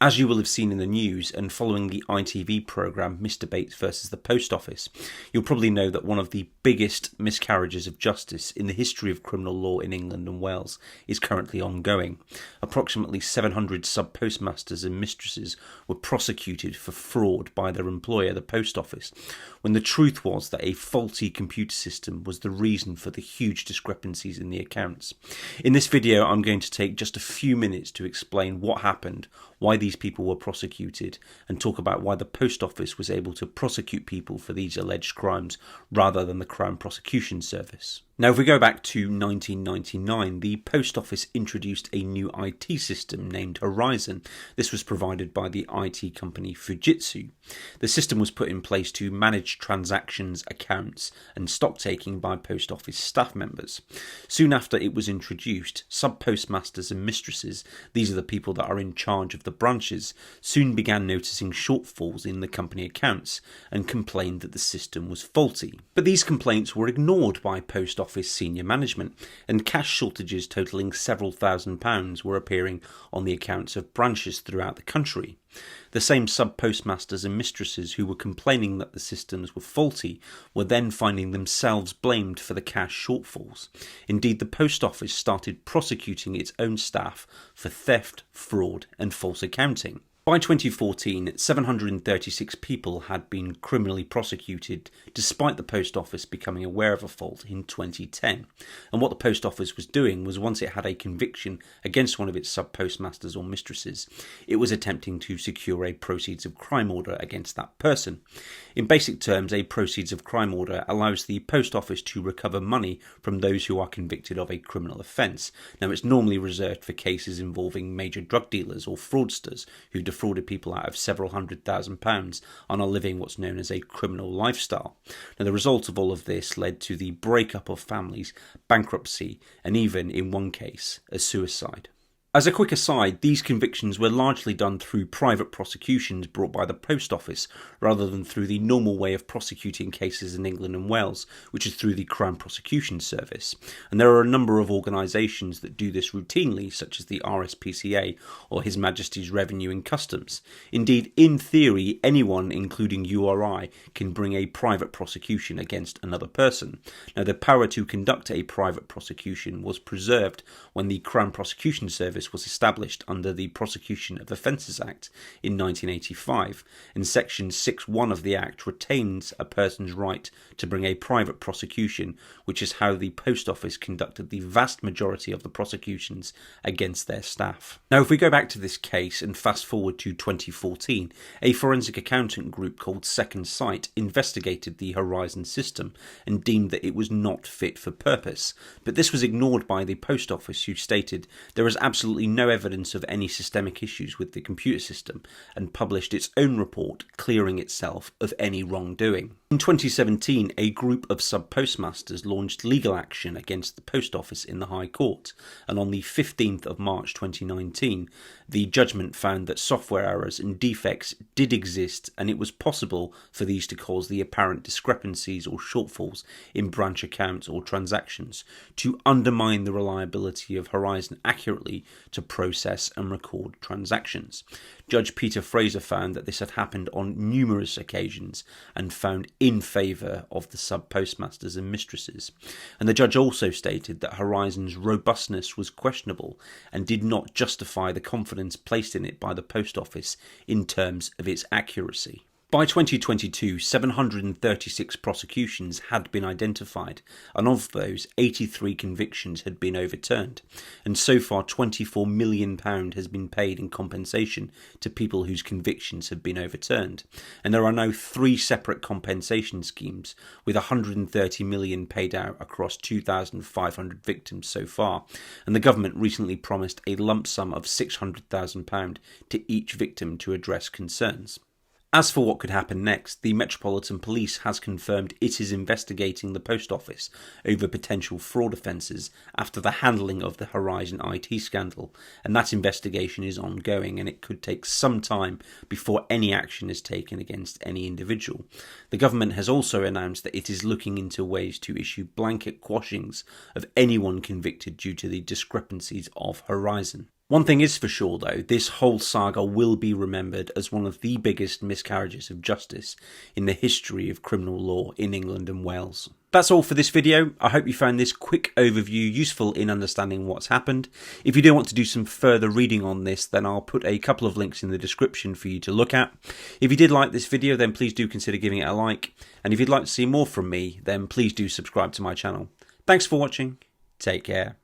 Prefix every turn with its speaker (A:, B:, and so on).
A: As you will have seen in the news and following the ITV programme Mr. Bates versus the Post Office, you'll probably know that one of the biggest miscarriages of justice in the history of criminal law in England and Wales is currently ongoing. Approximately 700 sub-postmasters and mistresses were prosecuted for fraud by their employer, the Post Office, when the truth was that a faulty computer system was the reason for the huge discrepancies in the accounts. In this video, I'm going to take just a few minutes to explain what happened, why these people were prosecuted, and talk about why the Post Office was able to prosecute people for these alleged crimes rather than the Crown Prosecution Service. Now, if we go back to 1999, the Post Office introduced a new IT system named Horizon. This was provided by the IT company Fujitsu. The system was put in place to manage transactions, accounts, and stocktaking by Post Office staff members. Soon after it was introduced, sub-postmasters and mistresses, these are the people that are in charge of the branches, soon began noticing shortfalls in the company accounts and complained that the system was faulty. But these complaints were ignored by Post Office senior management, and cash shortages totalling several £1,000s were appearing on the accounts of branches throughout the country. The same sub-postmasters and mistresses who were complaining that the systems were faulty were then finding themselves blamed for the cash shortfalls. Indeed, the Post Office started prosecuting its own staff for theft, fraud, and false accounting. By 2014, 736 people had been criminally prosecuted, despite the Post Office becoming aware of a fault in 2010. And what the Post Office was doing was, once it had a conviction against one of its sub-postmasters or mistresses, it was attempting to secure a proceeds of crime order against that person. In basic terms, a proceeds of crime order allows the Post Office to recover money from those who are convicted of a criminal offence. Now, it's normally reserved for cases involving major drug dealers or fraudsters who defrauded people out of several £100,000 and are living what's known as a criminal lifestyle. Now, the result of all of this led to the breakup of families, bankruptcy, and even, in one case, a suicide. As a quick aside, these convictions were largely done through private prosecutions brought by the Post Office, rather than through the normal way of prosecuting cases in England and Wales, which is through the Crown Prosecution Service. And there are a number of organisations that do this routinely, such as the RSPCA or His Majesty's Revenue and Customs. Indeed, in theory, anyone, including you or I, can bring a private prosecution against another person. Now, the power to conduct a private prosecution was preserved when the Crown Prosecution Service was established under the Prosecution of Offences Act in 1985, and Section 6.1 of the Act retains a person's right to bring a private prosecution, which is how the Post Office conducted the vast majority of the prosecutions against their staff. Now, if we go back to this case and fast forward to 2014, a forensic accountant group called Second Sight investigated the Horizon system and deemed that it was not fit for purpose. But this was ignored by the Post Office, who stated there is absolutely no evidence of any systemic issues with the computer system, and published its own report clearing itself of any wrongdoing. In 2017, a group of sub-postmasters launched legal action against the Post Office in the High Court, and on the 15th of March 2019, the judgment found that software errors and defects did exist, and it was possible for these to cause the apparent discrepancies or shortfalls in branch accounts or transactions, to undermine the reliability of Horizon accurately to process and record transactions. Judge Peter Fraser found that this had happened on numerous occasions and found in favour of the sub-postmasters and mistresses. And the judge also stated that Horizon's robustness was questionable and did not justify the confidence placed in it by the Post Office in terms of its accuracy. By 2022, 736 prosecutions had been identified, and of those, 83 convictions had been overturned, and so far £24 million has been paid in compensation to people whose convictions have been overturned. And there are now 3 separate compensation schemes, with £130 million paid out across 2,500 victims so far, and the government recently promised a lump sum of £600,000 to each victim to address concerns. As for what could happen next, the Metropolitan Police has confirmed it is investigating the Post Office over potential fraud offences after the handling of the Horizon IT scandal, and that investigation is ongoing, and it could take some time before any action is taken against any individual. The government has also announced that it is looking into ways to issue blanket quashings of anyone convicted due to the discrepancies of Horizon. One thing is for sure though, this whole saga will be remembered as one of the biggest miscarriages of justice in the history of criminal law in England and Wales. That's all for this video. I hope you found this quick overview useful in understanding what's happened. If you do want to do some further reading on this, then I'll put a couple of links in the description for you to look at. If you did like this video, then please do consider giving it a like. And if you'd like to see more from me, then please do subscribe to my channel. Thanks for watching. Take care.